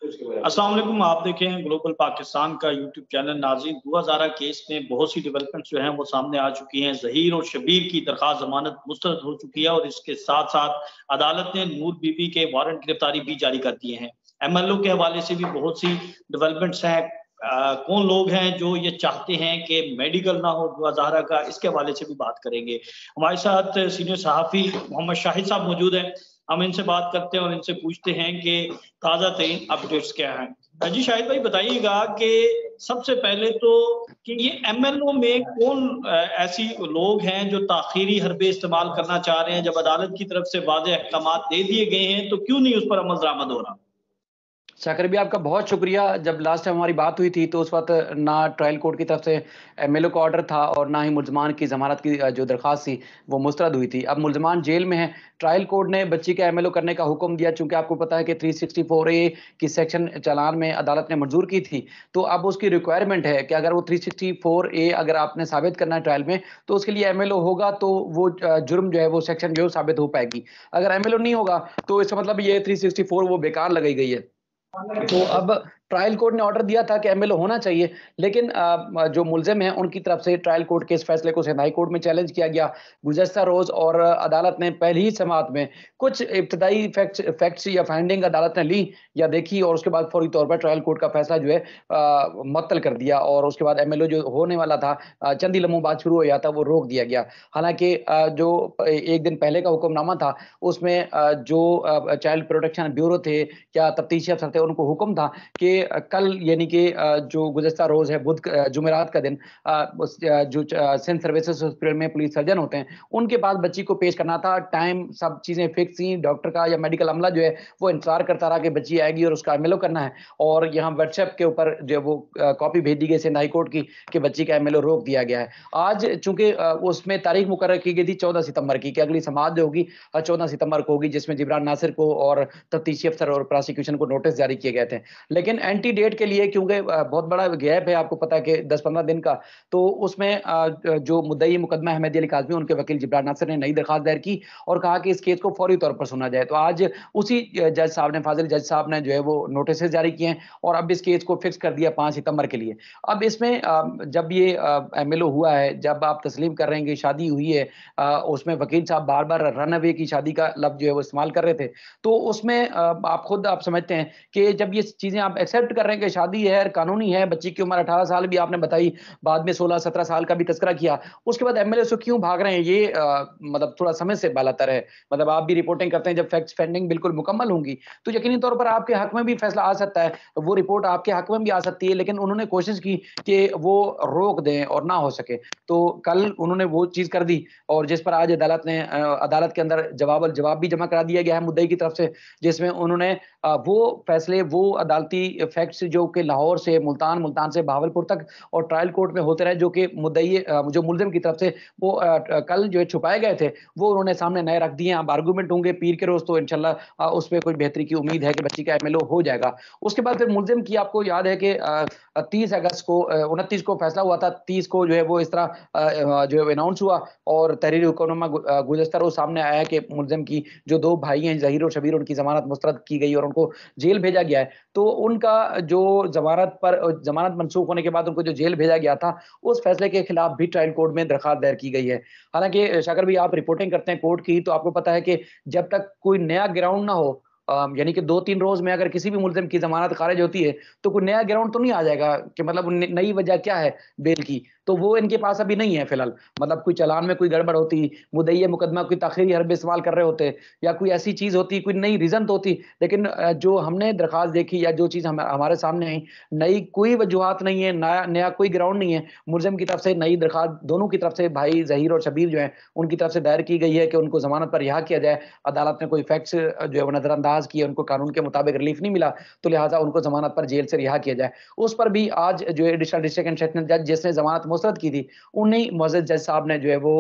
अस्सलाम वालेकुम। आप देख रहे हैं ग्लोबल पाकिस्तान का यूट्यूब चैनल। नाज़रीन, 2000 केस में बहुत सी डेवलपमेंट्स जो हैं वो सामने आ चुकी हैं। ज़हीर और शबीर की दरख्वास्त ज़मानत मुस्तरद हो चुकी है और इसके साथ साथ अदालत ने नूर बीबी के वारंट गिरफ्तारी भी जारी कर दिए हैं। एमएलओ के हवाले से भी बहुत सी डेवलपमेंट्स हैं। कौन लोग हैं जो ये चाहते हैं कि मेडिकल ना हो दुआ ज़हरा का, इसके हवाले से भी बात करेंगे। हमारे साथ सीनियर सहाफ़ी मोहम्मद शाहिद साहब मौजूद हैं। हम इनसे बात करते हैं और इनसे पूछते हैं कि ताज़ा तरीन अपडेट्स क्या हैं। जी शाहिद भाई, बताइएगा कि सबसे पहले तो कि ये एमएलओ में कौन ऐसी लोग हैं जो ताख़ीरी हरबे इस्तेमाल करना चाह रहे हैं? जब अदालत की तरफ से वाज़ेह अहकामात दे दिए गए हैं तो क्यों नहीं उस पर अमल दरामद हो रहा? शाकिर भी आपका बहुत शुक्रिया। जब लास्ट टाइम हमारी बात हुई थी तो उस वक़्त ना ट्रायल कोर्ट की तरफ से एमएलओ का ऑर्डर था और ना ही मुल्ज़मान की ज़मानत की जो दरख़्वास्त थी वो मुस्तरद हुई थी। अब मुल्ज़मान जेल में हैं। ट्रायल कोर्ट ने बच्ची का एमएलओ करने का हुक्म दिया, चूँकि आपको पता है कि 364 ए की सेक्शन चालान में अदालत ने मंज़ूर की थी। तो अब उसकी रिक्वायरमेंट है कि अगर वो 364 ए अगर आपने साबित करना है ट्रायल में, तो उसके लिए एमएलओ होगा तो वो जुर्म जो है वो सेक्शन जो है साबित हो पाएगी। अगर एमएलओ नहीं होगा तो इसका मतलब ये 364 वो बेकार लगाई गई है। तो अब ट्रायल कोर्ट ने ऑर्डर दिया था कि एमएलओ होना चाहिए, लेकिन जो मुल्ज़िम हैं उनकी तरफ से ट्रायल कोर्ट के इस फैसले को सिंध हाई कोर्ट में चैलेंज किया गया। गुज़श्ता रोज़ और अदालत ने पहली ही समाअत में कुछ इब्तिदाई फैक्ट्स या फाइंडिंग अदालत ने ली या देखी और उसके बाद फौरी तौर पर ट्रायल कोर्ट का फैसला जो है मुअत्तल कर दिया और उसके बाद एमएलओ जो होने वाला था चंद ही लम्हों बाद शुरू हो गया था, वो रोक दिया गया। हालाँकि जो एक दिन पहले का हुक्मनामा था उसमें जो चाइल्ड प्रोटेक्शन ब्यूरो थे या तफ्तीशी अफसर थे उनको हुक्म था कि कल यानी कि जो गुज़श्ता रोज़ है जुमेरात का दिन जो सिंध सर्विसेज हॉस्पिटल में पुलिस सर्जन होते हैं, उनके पास बच्ची को पेश करना था। टाइम सब चीज़ें फिक्स थी। डॉक्टर का या मेडिकल अमला जो है वो इंतज़ार करता रहा कि बच्ची आएगी और उसका एमएलओ करना है और यहाँ व्हाट्सएप के ऊपर जो है वो कॉपी भेज दी गई सिंध हाई कोर्ट की कि बच्ची का एमएलओ रोक दिया गया है। आज चूँकि उसमें तारीख मुकर्रर की गई थी 14 सितंबर की कि अगली समाअत जो होगी 14 सितंबर को होगी, जिसमें जिब्रान नासिर को और तफ्तीशी अफसर और प्रोसिक्यूशन को नोटिस जारी किए गए थे। लेकिन एंटी डेट के लिए क्योंकि बहुत बड़ा गैप है, आपको पता है कि 10-15 दिन का, तो उसमें जो मुद्दई मुकदमा अहमद अली काज़मी उनके वकील जिब्रान नासिर ने नई दरख्वास्त दायर की और कहा कि इस केस को फौरी तौर पर सुना जाए। तो आज उसी जज साहब ने फाजिल जज साहब ने जो है वो नोटिस जारी किए हैं और अब इस केस को फिक्स कर दिया 5 सितंबर के लिए। अब इसमें जब ये एमएलओ हुआ है, जब आप तस्लीम कर रहे हैं कि शादी हुई है, उसमें वकील साहब बार-बार रन अवे की शादी का लफ्ज़ जो है वो इस्तेमाल कर रहे थे। तो उसमें आप समझते हैं कि जब ये चीज़ें आप एक्सेप्ट कर रहे हैं कि शादी है, कानूनी है, बच्ची की उम्र 18 साल भी आपने बताई, बाद में 16-17 साल का भी तज़किरा किया, उसके बाद एमएलए से क्यों भाग रहे हैं? ये मतलब थोड़ा समझ से बालातर है। मतलब आप भी रिपोर्टिंग करते हैं, जब फैक्ट्स फाइंडिंग बिल्कुल मुकम्मल होंगी, तो यकीनी तौर पर आपके हक में भी फैसला आ सकता है। वो रिपोर्ट आपके हक में भी आ सकती है, लेकिन उन्होंने कोशिश की कि वो रोक दें और ना हो सके। तो कल उन्होंने वो चीज़ कर दी और जिस पर आज अदालत के अंदर जवाब भी जमा करा दिया गया है मुद्दई की तरफ से, जिसमें उन्होंने वो फैसले, वो अदालती फैक्ट्स जो कि लाहौर से मुल्तान, मुल्तान से बहावलपुर तक और ट्रायल कोर्ट में होते रहे, जो कि जो मुल्ज़िम की तरफ से वो कल जो है छुपाए गए थे, वो उन्होंने सामने नए रख दिए हैं। अब आर्गुमेंट होंगे पीर के रोज़, तो इंशाल्लाह उसमें कोई बेहतरी की उम्मीद है कि बच्ची का एमएलओ हो जाएगा। उसके बाद फिर मुल्ज़िम की आपको याद है कि 30 अगस्त को 29 को फैसला हुआ था, 30 को जो है वो इस तरह जो है अनाउंस हुआ और तहरीर हुक्मनामा गुज़श्ता रोज़ सामने आया कि मुल्ज़िम की जो 2 भाई हैं ज़हीर और शबीर, उनकी ज़मानत मुस्तरद की गई और उनको जेल भेजा गया है। तो उनका जो ज़मानत मनसूख होने के बाद उनको जो जेल भेजा गया था, उस फैसले के खिलाफ भी ट्रायल कोर्ट में दरख्वास्त दायर की गई है। हालाँकि शाकिर भाई, आप रिपोर्टिंग करते हैं कोर्ट की, तो आपको पता है कि जब तक कोई नया ग्राउंड ना हो, यानी कि 2-3 रोज़ में अगर किसी भी मुल्ज़िम की ज़मानत खारिज होती है, तो कोई नया ग्राउंड तो नहीं आ जाएगा कि मतलब नई वजह क्या है बेल की, तो वो इनके पास अभी नहीं है फिलहाल। मतलब कोई चालान में कोई गड़बड़ होती, मुद्दई मुकदमा कोई ताख़ीरी हरबे इस्तेमाल कर रहे होते या कोई ऐसी चीज़ होती, कोई नई रीज़न तो होती, लेकिन जो हमने दरख्वास्त देखी या जो चीज़ हमारे सामने आई, नई कोई वजूहात नहीं है, नया नया कोई ग्राउंड नहीं है। मुल्ज़िम की तरफ से नई दरख्वास्त दोनों की तरफ से, भाई ज़हीर और शबीर जो हैं, उनकी तरफ से दायर की गई है कि उनको ज़मानत पर रिहा किया जाए। अदालत ने कोई फैक्ट्स जो है वो नज़रअंदाज किए, उनको कानून के मुताबिक रिलीफ़ नहीं मिला, तो लिहाज़ा उनको ज़मानत पर जेल से रिहा किया जाए। उस पर भी आज जो है एडिशनल डिस्ट्रिक्ट एंड सेशनल जज जिसने ज़मानत मुस्तरद की थी, उन्हीं मुअज़्ज़ज़ जज साहब ने जो है वो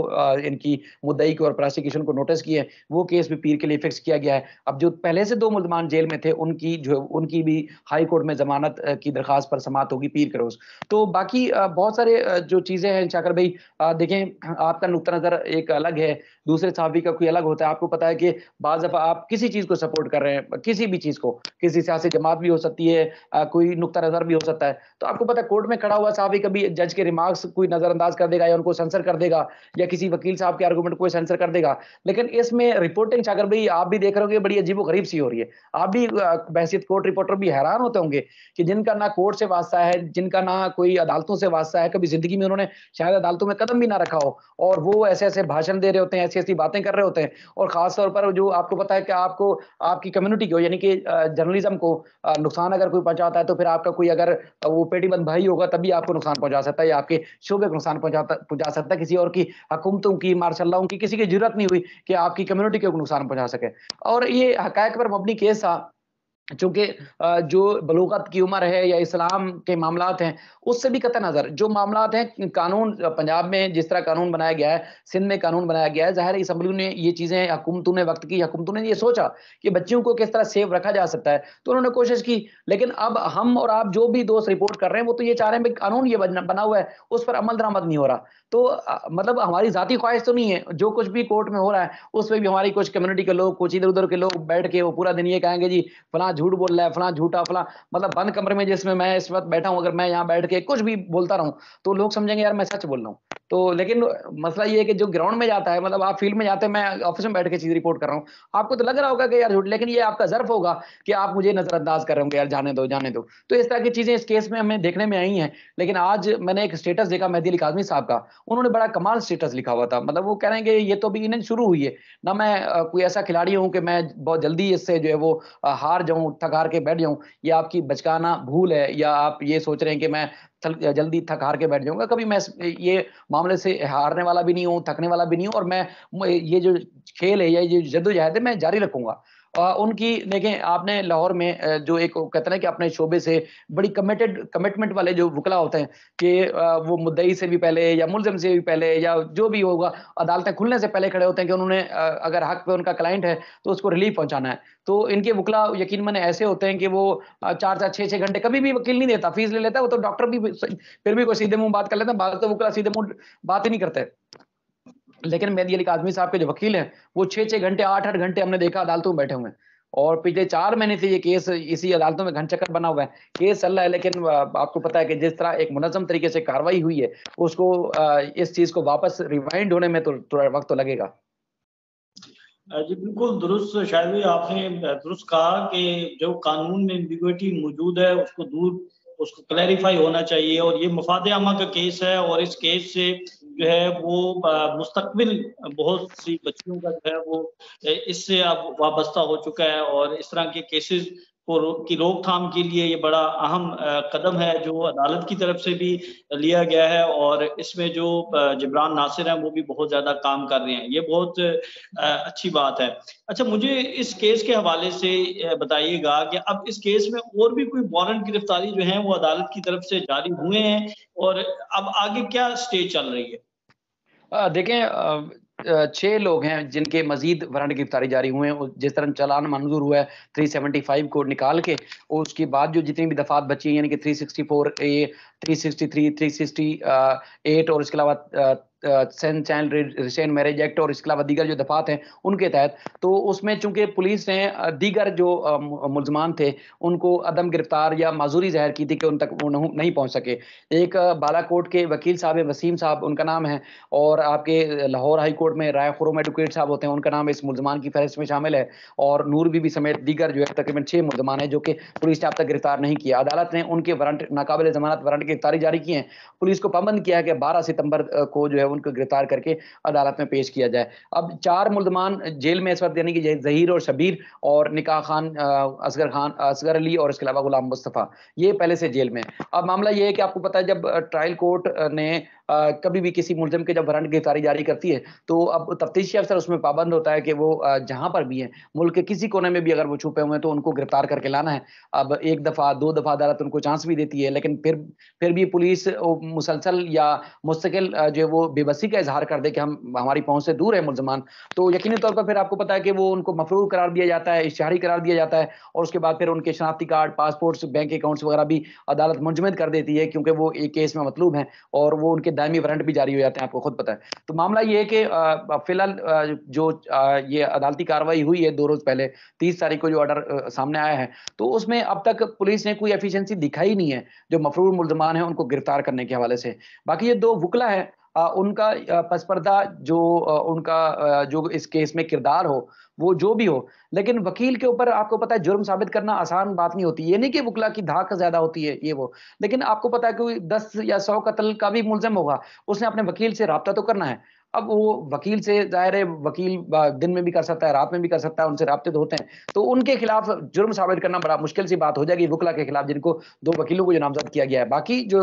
इनकी मुद्दई को और प्रोसिक्यूशन को नोटिस किए। वो केस भी पीर के लिए फिक्स किया गया है। अब जो पहले से 2 मुल्ज़मान जेल में थे, उनकी भी हाई कोर्ट में ज़मानत की दरख्वास्त पर समाअत होगी पीर के रोज़। तो बाकी बहुत सारे जो चीज़ें हैं शाकिर भाई, देखें, आपका नुक्ता नज़र एक अलग है, दूसरे सहाफ़ी का कोई अलग होता है। आपको पता है कि बाज़ दफ़ा आप किसी चीज़ को सपोर्ट कर रहे हैं, किसी भी चीज़ को, किसी सियासी जमात भी हो सकती है, कोई नुक्ता नज़र भी हो सकता है। तो आपको पता है कोर्ट में खड़ा हुआ सहाफ़ी कभी जज के रिमार्क्स कोई नज़रअंदाज कर देगा या उनको सेंसर कर देगा या किसी वकील साहब के आर्गुमेंट को सेंसर कर देगा। लेकिन इसमें रिपोर्टिंग सागर भाई आप भी देख रहे होंगे बड़ी अजीबो-गरीब सी हो रही है। आप भी बहैसियत कोर्ट रिपोर्टर भी हैरान होते होंगे कि जिनका ना कोर्ट से वास्ता है, जिनका ना कोई अदालतों से वास्ता है, कभी ज़िंदगी में उन्होंने शायद अदालतों में कदम भी ना रखा हो और वो ऐसे-ऐसे भाषण दे रहे होते हैं, ऐसी-ऐसी बातें कर रहे होते हैं और ख़ास तौर पर जो आपको पता है कि आपको आपकी कम्युनिटी को यानी कि जर्नलिज़्म को नुकसान अगर कोई पहुँचाता है तो फिर आपका कोई अगर वो पेटीबंद भाई होगा तभी आपको नुकसान पहुँचा सकता है या आपके शोबे को नुकसान पहुँचा सकता है। किसी और की हुकूमतों की, मार्शल की किसी की ज़रूरत नहीं हुई कि आपकी कम्युनिटी को नुकसान पहुँचा सके। और ये हक़ाइक़ पर मबनी केस था चूँकि जो बलूगत की उम्र है या इस्लाम के मामलात हैं, उससे भी कतई नज़र जो मामलात हैं कानून पंजाब में जिस तरह कानून बनाया गया है, सिंध में कानून बनाया गया है, ज़ाहिर है असम्बली ने ये चीज़ें हुकूमतों ने वक़्त की हुकूमतों ने ये सोचा कि बच्चियों को किस तरह सेफ रखा जा सकता है, तो उन्होंने कोशिश की। लेकिन अब हम और आप जो भी दोस्त रिपोर्ट कर रहे हैं, वो तो ये चाह रहे हैं भई कानून ये बना हुआ है, उस पर अमल-दरामद नहीं हो रहा। तो मतलब हमारी ज़ाती ख़्वाहिश तो नहीं है, जो कुछ भी कोर्ट में हो रहा है, उसमें भी हमारी कुछ कम्युनिटी के लोग, कुछ इधर-उधर के लोग बैठ के वो पूरा दिन ये कहेंगे जी फलाँ झूठ बोल रहा है, फलाँ झूठा, फलाँ मतलब बंद कमरे में जिसमें मैं इस वक़्त बैठा हूँ, अगर मैं यहाँ बैठ के कुछ भी बोलता रहूँ, तो लोग समझेंगे यार मैं सच बोल रहा हूँ। तो लेकिन मसला ये है कि जो ग्राउंड में जाता है मतलब आप फील्ड में जाते हैं, मैं ऑफ़िस में बैठ के चीज़ रिपोर्ट कर रहा हूँ। आपको तो लग रहा होगा कि यार झूठ लेकिन ये आपका ज़र्फ़ होगा कि आप मुझे नज़रअंदाज़ कर रहे होंगे, यार जाने दो, जाने दो। तो इस तरह की चीज़ें इस केस में हमें देखने में आई हैं। लेकिन आज मैंने एक स्टेटस देखा मेहदी अली काज़मी साहब का, उन्होंने बड़ा कमाल स्टेटस लिखा हुआ था। मतलब वो कह रहे हैं कि ये तो अभी इनिंग शुरू हुई है। ना मैं कोई ऐसा खिलाड़ी हूँ कि मैं बहुत जल्दी इससे जो है वो हार जाऊँ, थक-हार के बैठ जाऊँ। ये आपकी बचकाना भूल है या आप ये सोच रहे हैं कि मैं जल्दी थक-हार के बैठ जाऊँगा। कभी मैं ये मामले से हारने वाला भी नहीं हूँ, थकने वाला भी नहीं हूँ और ये जो खेल है या ये जद्दोजहद है मैं जारी रखूँगा। उनकी देखें आपने लाहौर में जो एक कहते हैं ना कि अपने शोबे से बड़ी कमिटमेंट वाले जो वकील होते हैं कि वो मुद्दई से भी पहले या मुल्ज़िम से भी पहले या जो भी होगा अदालतें खुलने से पहले खड़े होते हैं कि उन्होंने अगर हक पे उनका क्लाइंट है तो उसको रिलीफ पहुँचाना है। तो इनके वकील यकीन मानिए ऐसे होते हैं कि वो 4-4 6-6 घंटे कभी भी वकील नहीं देता, फीस ले लेता है, वो तो डॉक्टर भी फिर भी कोई सीधे मुँह बात कर लेता है, बाज़ तो वकील सीधे मुँह बात ही नहीं करते। लेकिन मेहदी अली काज़मी साहब के जो वकील हैं, वो 6-6 घंटे, 8-8 घंटे हमने देखा अदालतों में बैठे हुए हैं। और पिछले 4 महीने से ये केस इसी अदालतों में घन-चक्कर बना हुआ है। केस चल रहा है लेकिन आपको पता है कि जिस तरह एक मुनज़्ज़म तरीके से कार्रवाई हुई है, उसको इस चीज़ को वापस रिवाइंड होने में तो थोड़ा वक़्त तो लगेगा। जी, बिल्कुल दुरुस्त शायद ही आपने दुरुस्त कहा कि जो कानून में एम्बिग्युइटी मौजूद है उसको क्लैरिफ़ाई होना चाहिए और ये मफ़ाद आमा का केस है और इस केस से जो है वो मुस्तक़बिल बहुत सी बच्चियों का जो है वो इससे अब वाबस्ता हो चुका है और इस तरह के केसेज़ की रोकथाम के लिए ये बड़ा अहम कदम है जो अदालत की तरफ से भी लिया गया है और इसमें जो जिब्रान नासिर हैं वो भी बहुत ज़्यादा काम कर रहे हैं। ये बहुत अच्छी बात है। अच्छा मुझे इस केस के हवाले से बताइएगा कि अब इस केस में और भी कोई वारंट गिरफ्तारी जो है वो अदालत की तरफ से जारी हुए हैं और अब आगे क्या स्टेज चल रही है? देखें 6 लोग हैं जिनके मज़ीद वारंट गिरफ़्तारी जारी हुए हैं। जिस तरह चालान मंज़ूर हुआ है 375 को निकाल के और उसके बाद जो जितनी भी दफ़ात बची हैं यानी कि 364 ए, 363, 368 और इसके अलावा send child restraint marriage act और इसके अलावा दीगर जो दफ़ात हैं उनके तहत, तो उसमें चूँकि पुलिस ने दीगर जो मुल्ज़मान थे उनको अदम गिरफ़्तार या माज़ूरी ज़ाहिर की थी कि उन तक वो नहीं पहुँच सके। एक बालाकोट के वकील साहब हैं, वसीम साहब उनका नाम है और आपके लाहौर हाई कोर्ट में राय खुर्रम एडवोकेट साहब होते हैं, उनका नाम इस मुल्ज़मान की फ़हरिस्त में शामिल है और नूर बीबी समेत दीगर जो है तकरीबन 6 मुल्ज़मान हैं जो कि पुलिस ने अब तक गिरफ़्तार नहीं किया। अदालत ने उनके वारंट नाक़ाबिल ज़मानत वारंट गिरफ़्तारी जारी किए हैं। पुलिस को पाबंद किया है कि 12 सितंबर को जो है उनको गिरफ़्तार करके अदालत में पेश किया जाए। अब 4 मुल्ज़मान जेल में इस वक़्त यानी कि ज़हीर और शब्बीर और निकाह खान असगर अली और इसके अलावा गुलाम मुस्तफ़ा, ये पहले से जेल में हैं। अब मामला ये है कि आपको पता है जब ट्रायल कोर्ट ने कभी भी किसी मुल्ज़िम के जब वारंट गिरफ़्तारी जारी करती है, तो अब तफ्तीशी अफ़सर उसमें पाबंद होता है कि वो जहाँ पर भी हैं, मुल्क के किसी कोने में भी अगर वो छुपे हुए हैं, तो उनको गिरफ़्तार करके लाना है। अब 1 दफ़ा, 2 दफ़ा अदालत उनको चांस भी देती है, लेकिन फिर भी पुलिस मुसलसल या मुस्तकिल जो है वो बेबसी का इज़हार कर दे कि हम हमारी पहुँच से दूर है मुल्ज़मान, तो यकीनी तौर पर फिर आपको पता है कि वो उनको मफ़रूर करार दिया जाता है, इश्तिहारी करार दिया जाता है और उसके बाद फिर उनके शनाख्ती कार्ड, पासपोर्ट्स, बैंक अकाउंट्स वग़ैरह भी अदालत मुंजमद कर देती है क्योंकि वो एक केस में मतलूब हैं और वो उनके दायमी वारंट भी जारी हो जाते हैं, आपको खुद पता है। तो मामला ये है कि फिलहाल जो ये अदालती कार्रवाई हुई है 2 रोज पहले, 30 तारीख को जो ऑर्डर सामने आया है, तो उसमें अब तक पुलिस ने कोई एफिशिएंसी दिखाई नहीं है, जो मफरूर मुल्ज़मान हैं उनको गिरफ्तार करने के हवाले से। बाकी ये 2 वुकला हैं, उनका पसपर्दा उनका जो इस केस में किरदार हो, वो जो भी हो, लेकिन वकील के ऊपर आपको पता है जुर्म साबित करना आसान बात नहीं होती। ये नहीं कि वुकला की धाक ज़्यादा होती है ये वो, लेकिन आपको पता है कोई 10 या 100 कत्ल का भी मुल्ज़िम होगा, उसने अपने वकील से राब्ता तो करना है। अब वो वकील से ज़ाहिर है वकील दिन में भी कर सकता है, रात में भी कर सकता है, उनसे राब्ते तो होते हैं। तो उनके खिलाफ जुर्म साबित करना बड़ा मुश्किल सी बात हो जाएगी वुकला के खिलाफ, जिनको 2 वकीलों को जो नामज़द किया गया है। बाकी जो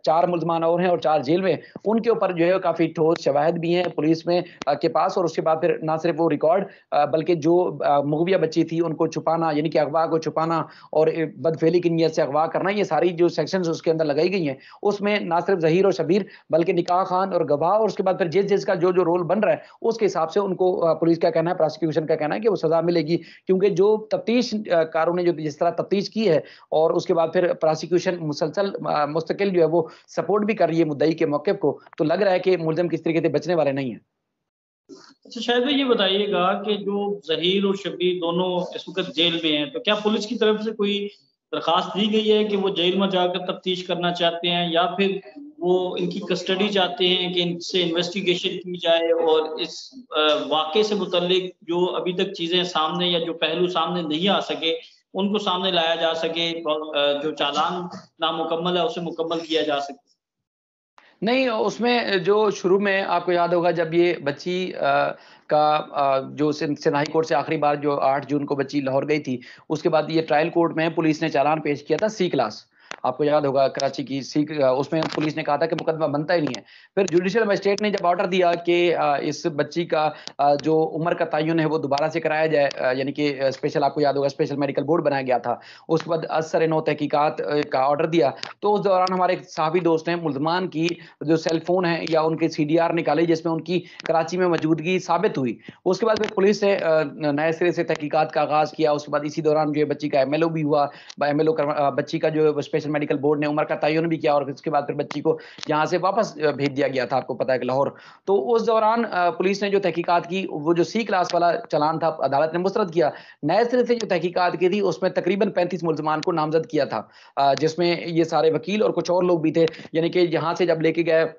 4 मुल्ज़मान और हैं और 4 जेल में, उनके ऊपर जो है काफ़ी ठोस शवाहिद भी हैं पुलिस में के पास, और उसके बाद फिर ना सिर्फ वो रिकॉर्ड बल्कि जो मुग़विया बच्ची थी उनको छुपाना, यानी कि अगवा को छुपाना और बदफेली की नीयत से अगवा करना, ये सारी जो सेक्शंस उसके अंदर लगाई गई हैं, उसमें ना सिर्फ ज़हीर और शबीर बल्कि निकाह खान और गवाह, और उसके बाद फिर जिसका जो रोल बन रहा है उसके हिसाब से उनको पुलिस का कहना है, प्रोसिक्यूशन का कहना है कि वो सजा मिलेगी, क्योंकि जो तफ्तीश कारों ने जो जिस तरह तफ्तीश की है और उसके बाद फिर प्रोसिक्यूशन मुसलसल मुस्तकिल जो है वो सपोर्ट भी कर रही है मुद्दई के मौक़िफ़ को, तो लग रहा है कि मुल्ज़िम किस तरीके से बचने वाले नहीं है। अच्छा शायद भाई ये बताइएगा कि जो ज़हीर और शब्बीर दोनों इस वक़्त जेल में हैं, तो क्या पुलिस की तरफ से कोई दरख़्वास्त दी गई है कि वो जेल में जाकर तफ्तीश करना चाहते हैं, या फिर वो इनकी कस्टडी चाहते हैं कि इनसे इन्वेस्टिगेशन की जाए और इस वाक़े से मुतल्लिक जो अभी तक चीज़ें सामने या जो पहलू सामने नहीं आ सके, उनको सामने लाया जा सके, जो चालान नामुकम्मल है उसे मुकम्मल किया जा सके? नहीं, उसमें जो शुरू में आपको याद होगा जब ये बच्ची जो सिंध हाई कोर्ट से आखिरी बार जो 8 जून को बच्ची लाहौर गई थी, उसके बाद ये ट्रायल कोर्ट में पुलिस ने चालान पेश किया था सी क्लास। आपको याद होगा कराची की उसमें पुलिस ने कहा था कि मुकदमा बनता ही नहीं है। फिर जुडिशियल मजिस्ट्रेट ने जब ऑर्डर दिया कि इस बच्ची का जो उम्र का तयन है वो दोबारा से कराया जाए, यानी कि स्पेशल, आपको याद होगा स्पेशल मेडिकल बोर्ड बनाया गया था। उसके बाद असर नो तहकीकात का ऑर्डर दिया, तो उस दौरान हमारे एक साहबी दोस्त ने मुल्ज़मान की जो सेल फोन है या उनके सीडीआर निकाले जिसमें उनकी कराची में मौजूदगी साबित हुई। उसके बाद फिर पुलिस ने नए सिरे से तहकीकात का आगाज़ किया। उसके बाद इसी दौरान जो है बच्ची का एमएलओ भी हुआ। एमएलओ बच्ची का जो स्पेशल मेडिकल बोर्ड ने उम्र का तयन भी किया और उसके बाद फिर बच्ची को यहाँ से वापस भेज दिया गया था, आपको पता है कि लाहौर। तो उस दौरान पुलिस ने जो तहकीकात की, वो जो सी क्लास वाला चालान था अदालत ने मुस्तरद किया। नए सिरे से जो तहकीकात की थी उसमें तकरीबन 35 मुल्ज़मान को नामज़द किया था, जिसमें ये सारे वकील और कुछ और लोग भी थे, यानी कि यहाँ से जब लेके गए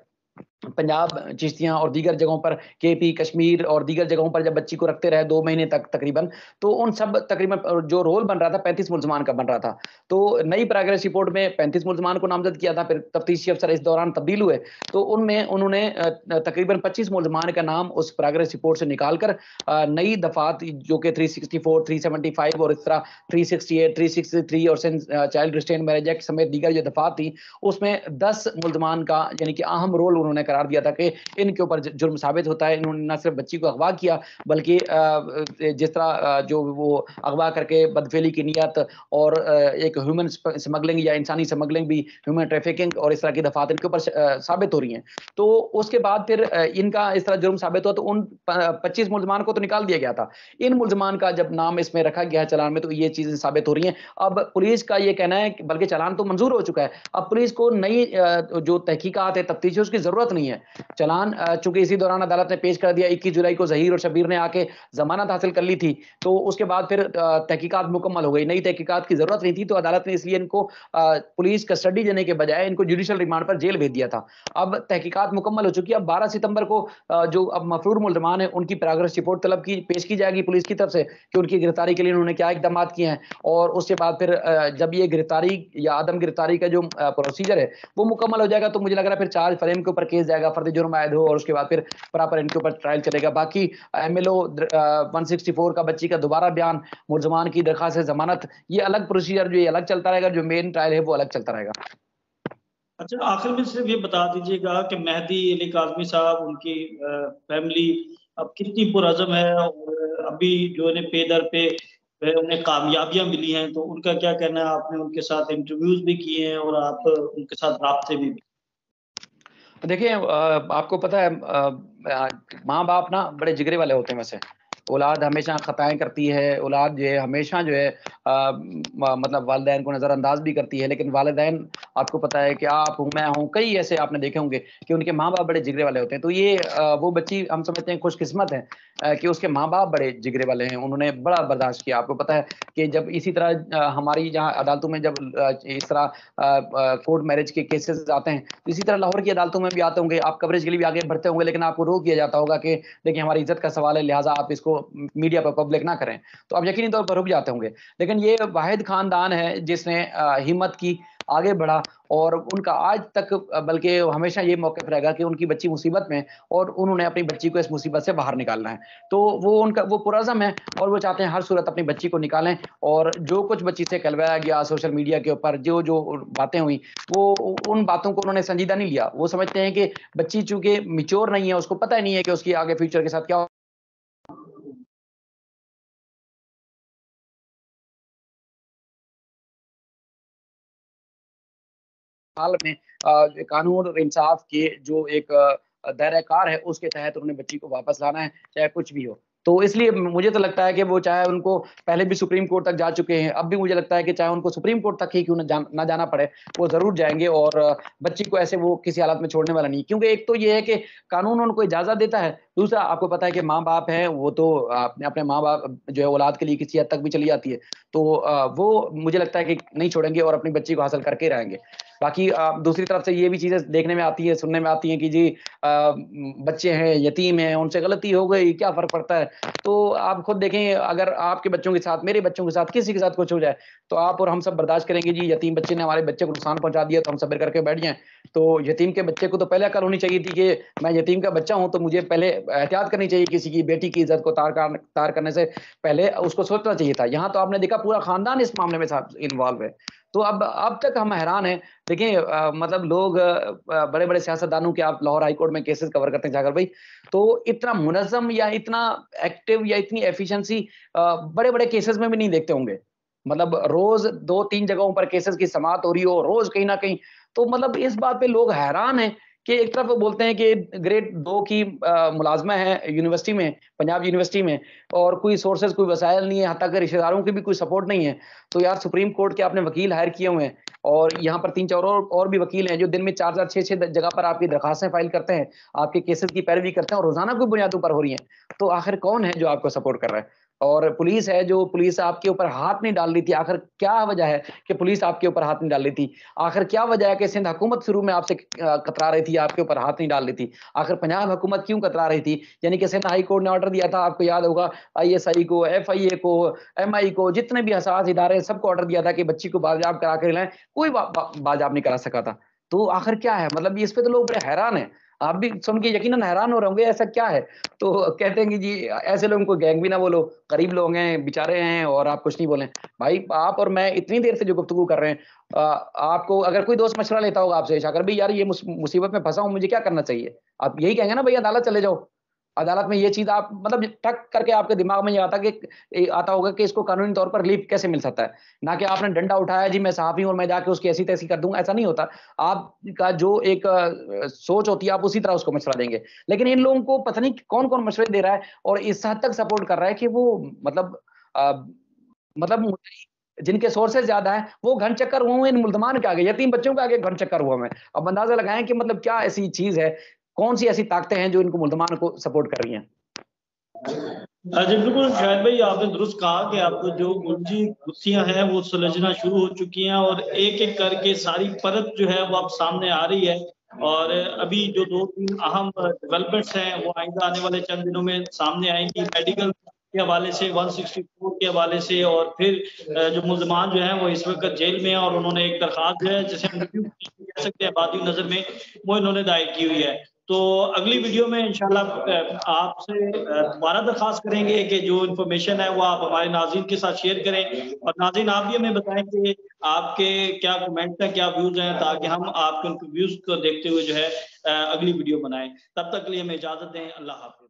पंजाब, चिश्तियाँ और दीगर जगहों पर, केपी, कश्मीर और दीगर जगहों पर जब बच्ची को रखते रहे 2 महीने तक तकरीबन, तो उन सब तकरीबन जो रोल बन रहा था 35 मुल्ज़मान का बन रहा था। तो नई प्रोग्रेस रिपोर्ट में 35 मुल्ज़मान को नामज़द किया था, फिर तफ्तीशी अफ़सर इस दौरान तब्दील हुए, तो उनमें उन्होंने तकरीबन 25 मुल्ज़मान का नाम उस प्रोग्रेस रिपोर्ट से निकाल कर नई दफ़ात जो कि 364, 375 और इस तरह 368, 363 और चाइल्ड रिस्ट्रेंट मैरेज एक्ट समेत दीगर जो दफ़ात थी, उसमें 10 मुल्ज़मान का यानी कि अहम रोल उन्होंने करार दिया था कि इनके ऊपर जुर्म साबित होता है। इन्होंने न सिर्फ बच्ची को अगवा किया, बल्कि जिस तरह जो वो अगवा करके बदफेली की नियत और एक ह्यूमन स्मगलिंग या इंसानी स्मगलिंग भी, ह्यूमन ट्रैफिकिंग और इस तरह की दफात इनके ऊपर साबित हो रही हैं। तो उसके बाद फिर इनका इस तरह जुर्म साबित हुआ, तो उन 25 मुल्ज़मान को तो निकाल दिया गया था। इन मुल्ज़मान का जब नाम इसमें रखा गया है चालान में, तो ये चीज़ें साबित हो रही हैं। अब पुलिस का ये कहना है, बल्कि चालान तो मंजूर हो चुका है, अब पुलिस को नई जो तहकीकात है, तफ्तीश है, उसकी ज़रूरत नहीं है। चालान चूँकि इसी दौरान अदालत ने पेश कर दिया, 21 जुलाई को ज़हीर और शब्बीर ने आके ज़मानत हासिल कर ली थी, तो उसके बाद फिर तहकीकात मुकम्मल हो गई, नई तहकीकात की ज़रूरत नहीं थी, तो अदालत ने इसलिए इनको पुलिस कस्टडी देने के बजाय इनको जुडिशियल रिमांड पर जेल भेज दिया था। अब तहकीकात मुकम्मल हो चुकी है, अब 12 सितंबर को जो अब मफरूर मुल्ज़मान हैं, उनकी प्रोग्रेस रिपोर्ट पेश की जाएगी पुलिस की तरफ से कि उनकी गिरफ्तारी के लिए उन्होंने क्या इक़दामात किए हैं, और उसके बाद फिर जब ये गिरफ्तारी या आदम गिरफ्तारी का जो प्रोसीजर है, वो मुकम्मल हो जाएगा, तो मुझे लग रहा है फिर चार्ज फ्रेम के ऊपर केस जाएगा, फर्द जुर्म आयद हो, और उसके बाद फिर प्रॉपर इनके ऊपर ट्रायल चलेगा। बाकी एमएलओ 164 का बच्ची का दोबारा बयान, मुल्ज़मान की दरखास्त जमानत, ये अलग प्रोसीजर जो ये अलग चलता रहेगा, जो मेन ट्रायल है वो अलग चलता रहेगा। अच्छा, आखिर में सिर्फ ये बता दीजिएगा कि मेहदी अली काज़मी साहब, उनकी फैमिली अब कितनी पुरअज़म है, और अभी जो है पे दर पे उन्हें कामयाबियाँ मिली हैं, तो उनका क्या कहना है? आपने उनके साथ इंटरव्यूज़ भी किए हैं और आप उनके साथ राब्ते में भी। देखिए आपको पता है माँ-बाप ना बड़े जिगरे वाले होते हैं वैसे। औलाद हमेशा खताएँ करती है, औलाद जो है हमेशा जो है मतलब वालिदैन को नज़रअंदाज भी करती है, लेकिन वालिदैन आपको पता है कि आप हूँ, मैं हूँ, कई ऐसे आपने देखे होंगे कि उनके माँ-बाप बड़े जिगरे वाले होते हैं। तो ये वो बच्ची हम समझते हैं खुशकिस्मत है कि उसके माँ-बाप बड़े जिगरे वाले हैं, उन्होंने बड़ा बर्दाश्त किया। आपको पता है कि जब इसी तरह हमारी जहाँ अदालतों में जब इस तरह कोर्ट मैरिज के केसेस आते हैं, तो इसी तरह लाहौर की अदालतों में भी आते होंगे, आप कवरेज के लिए भी आगे बढ़ते होंगे, लेकिन आपको रोक दिया जाता होगा कि देखिए हमारी इज्जत का सवाल है, लिहाजा आप इसको मीडिया पर पब्लिक ना करें। तो आप यकीनी तौर पर रुक जाते होंगे। लेकिन ये वाहिद खानदान है जिसने हिम्मत की, आगे बढ़ा और उनका आज तक बल्कि हमेशा ये मौक़िफ़ रहेगा कि उनकी बच्ची मुसीबत में और उन्होंने अपनी बच्ची को इस मुसीबत से बाहर निकालना है। तो वो उनका वो पुरज़्म है और वो चाहते हैं हर सूरत अपनी बच्ची को निकालें और जो कुछ बच्ची से कहलवाया गया सोशल मीडिया के ऊपर जो बातें हुई, वो उन बातों को उन्होंने संजीदा नहीं लिया। वो समझते हैं कि बच्ची चूँकि मैच्योर नहीं है, उसको पता ही नहीं है कि उसकी आगे फ्यूचर के साथ क्या हाल में कानून और इंसाफ के जो एक दायरा-ए-कार है, उसके तहत उन्होंने बच्ची को वापस लाना है, चाहे कुछ भी हो। तो इसलिए मुझे तो लगता है कि वो चाहे उनको पहले भी सुप्रीम कोर्ट तक जा चुके हैं, अब भी मुझे लगता है कि चाहे उनको सुप्रीम कोर्ट तक ही क्यों ना जाना पड़े, वो ज़रूर जाएँगे और बच्ची को ऐसे वो किसी हालत में छोड़ने वाला नहीं। क्योंकि एक तो ये है कि कानून उनको इजाज़त देता है, दूसरा आपको पता है कि माँ-बाप हैं, वो तो अपने माँ-बाप जो है औलाद के लिए किसी हद तक भी चली जाती है। तो वो मुझे लगता है कि नहीं छोड़ेंगे और अपनी बच्ची को हासिल करके ही रहेंगे। बाकी दूसरी तरफ से ये भी चीज़ें देखने में आती हैं, सुनने में आती हैं कि जी बच्चे हैं, यतीम हैं, उनसे गलती हो गई, क्या फ़र्क पड़ता है? तो आप खुद देखें अगर आपके बच्चों के साथ, मेरे बच्चों के साथ, किसी के साथ कुछ हो जाए, तो आप और हम सब बर्दाश्त करेंगे जी यतीम बच्चे ने हमारे बच्चे को नुकसान पहुँचा दिया तो हम सब्र करके बैठ जाएँ। तो यतीम के बच्चे को तो पहले अकल होनी चाहिए थी कि मैं यतीम का बच्चा हूँ, तो मुझे पहले एहतियात करनी चाहिए किसी की बेटी की इज़्ज़त को तार करने से पहले उसको सोचना चाहिए था। यहाँ तो आपने देखा पूरा ख़ानदान इस मामले में साथ इन्वॉल्व है। तो अब तक हम हैरान हैं। देखिए मतलब लोग बड़े-बड़े सियासतदानों के आप लाहौर हाई कोर्ट में केसेस कवर करते हैं जाकर भाई, तो इतना मुनज़्ज़म या इतना एक्टिव या इतनी एफिशिएंसी बड़े-बड़े केसेस में भी नहीं देखते होंगे। मतलब रोज़ 2-3 जगहों पर केसेस की समाअत हो रही हो, रोज़ कहीं न कहीं। तो मतलब इस बात पे लोग हैरान हैं कि एक तरफ वो बोलते हैं कि ग्रेड 2 की मुलाज़मा है यूनिवर्सिटी में, पंजाब यूनिवर्सिटी में और कोई सोर्सेज़, कोई वसाइल नहीं है, यहाँ तक रिश्तेदारों की भी कोई सपोर्ट नहीं है। तो यार सुप्रीम कोर्ट के आपने वकील हायर किए हुए हैं और यहाँ पर 3-4 और भी वकील हैं जो दिन में 4-4 6-6 जगह पर आपकी दरखास्तें फाइल करते हैं, आपके केसेस की पैरवी करते हैं और रोज़ाना कोई बुनियादों पर हो रही हैं। तो आखिर कौन है जो आपको सपोर्ट कर रहा है? और पुलिस है जो पुलिस आपके ऊपर हाथ नहीं डाल रही थी। आखिर क्या वजह है कि पुलिस आपके ऊपर हाथ नहीं डाल रही थी? आखिर क्या वजह है कि सिंध हुकूमत शुरू में आपसे कतरा रही थी, आपके ऊपर हाथ नहीं डाल रही थी? आखिर पंजाब हुकूमत क्यों कतरा रही थी? यानी कि सिंध हाई कोर्ट ने ऑर्डर दिया था, आपको याद होगा आईएसआई को, एफआईए को, एमआई को, जितने भी हसास इदारे हैं, सबको ऑर्डर दिया था कि बच्ची को बाजियाब करा के लाएँ, कोई बाजियाब नहीं करा सका था। तो आखिर क्या है? मतलब इस पे तो लोग बड़े हैरान हैं। आप भी सुन के यकीनन हैरान हो रहे होंगे, ऐसा क्या है? तो कहते हैं कि जी ऐसे लोगों को गैंग भी ना बोलो, गरीब लोग हैं, बेचारे हैं और आप कुछ नहीं बोलें। भाई आप और मैं इतनी देर से जो गुफ्तगू कर रहे हैं आपको अगर कोई दोस्त मशवरा लेता होगा आपसे, शाकर भाई यार ये मुसीबत में फँसा हूँ, मुझे क्या करना चाहिए? आप यही कहेंगे ना भई अदालत चले जाओ। अदालत में ये चीज़ आप मतलब टक करके आपके दिमाग में ये आता होगा कि इसको कानूनी तौर पर रिलीफ कैसे मिल सकता है। ना कि आपने डंडा उठाया जी मैं सहाफ़ी हूँ और मैं जाके उसकी ऐसी-तैसी कर दूँगा, ऐसा नहीं होता। आपका जो एक सोच होती है आप उसी तरह उसको मशवरा देंगे। लेकिन इन लोगों को पता नहीं कौन-कौन मशवरे दे रहा है और इस हद तक सपोर्ट कर रहा है कि वो मतलब अ, मतलब जिनके सोर्सेज़ ज़्यादा हैं, वो घन चक्कर हुए इन मुल्ज़मान के आगे, यतीम बच्चों के आगे घन चक्कर हुआ मैं। अब अंदाज़ा लगाएँ कि मतलब क्या ऐसी चीज़ है, कौन-सी ऐसी ताकतें हैं जो इनको मुल्ज़मान को सपोर्ट कर रही हैं? जी, बिल्कुल शाहिद भाई आपने दुरुस्त कहा कि आपको जो उलझी गुत्थियाँ हैं वो सुलझना शुरू हो चुकी हैं और एक-एक करके सारी परत जो है वो अब सामने आ रही है और अभी जो 2-3 अहम डेवलपमेंट्स हैं वो आइंदा आने वाले चंद दिनों में सामने आएँगी। मेडिकल के हवाले से 164 के हवाले से और फिर जो मुल्ज़मान जो हैं वो इस वक़्त जेल में हैं और उन्होंने एक दरख़्वास्त जो है जिसे हम रिव्यू कह सकते हैं बादी नज़र में, वो इन्होंने दायर की हुई है। तो अगली वीडियो में इंशाल्लाह आपसे दोबारा दरख्वास्त करेंगे कि जो इन्फॉर्मेशन है वो आप हमारे नाज़रीन के साथ शेयर करें और नाज़रीन आप भी हमें बताएँ कि आपके क्या कमेंट्स हैं, क्या व्यूज़ हैं ताकि हम आपके उन व्यूज़ को देखते हुए जो है अगली वीडियो बनाएँ। तब तक के लिए हमें इजाज़त दें। अल्लाह हाफ़िज़।